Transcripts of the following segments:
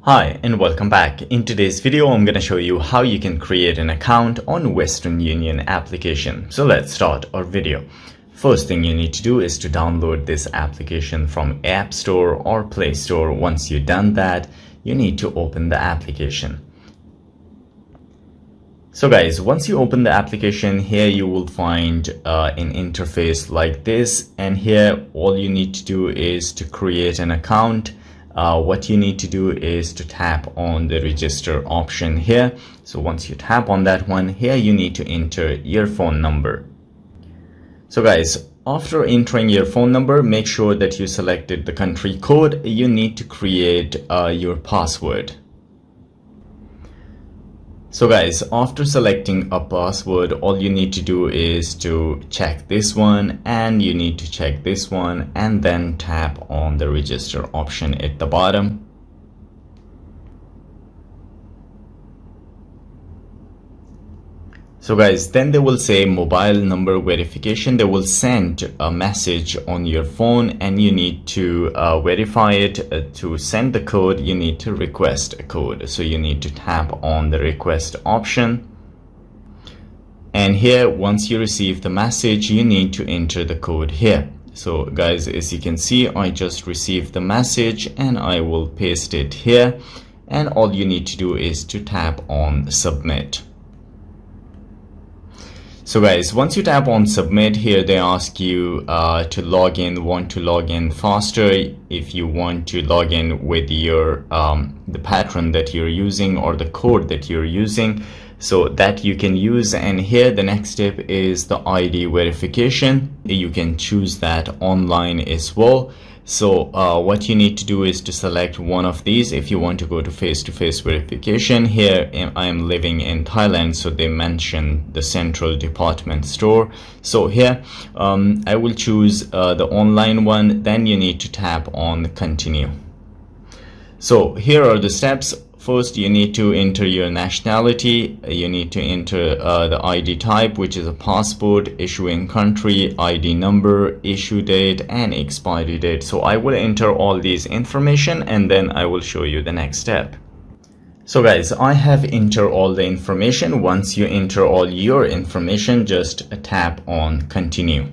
Hi and welcome back. In today's video, I'm going to show you how you can create an account on Western Union application. So let's start our video. First thing you need to do is to download this application from App Store or Play Store. Once you've done that, you need to open the application. So guys, once you open the application, here you will find an interface like this, and here all you need to do is to create an account. What you need to do is to tap on the register option here. So once you tap on that one, here you need to enter your phone number. So guys, after entering your phone number, make sure that you selected the country code. You need to create your password. So guys, after selecting a password, all you need to do is to check this one, and you need to check this one, and then tap on the register option at the bottom. So guys, then they will say mobile number verification. They will send a message on your phone and you need to verify it. To send the code, you need to request a code. So you need to tap on the request option. And here, once you receive the message, you need to enter the code here. So guys, as you can see, I just received the message and I will paste it here. And all you need to do is to tap on submit. So guys, once you tap on submit, here they ask you to log in faster. If you want to log in with your the pattern that you're using or the code that you're using, so that you can use. And here the next step is the ID verification. You can choose that online as well. So what you need to do is to select one of these. If you want to go to face-to-face verification, here I am living in Thailand, so they mention the central department store. So here I will choose the online one. Then you need to tap on continue. So here are the steps. First, you need to enter your nationality. You need to enter the ID type, which is a passport, issuing country, ID number, issue date, and expiry date. So I will enter all these information and then I will show you the next step. So guys, I have entered all the information. Once you enter all your information, just tap on continue.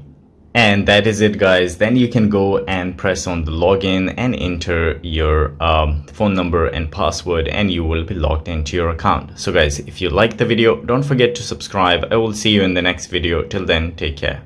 And that is it guys. Then you can go and press on the login and enter your phone number and password, and you will be logged into your account. So guys, if you like the video, don't forget to subscribe. I will see you in the next video. Till then, take care.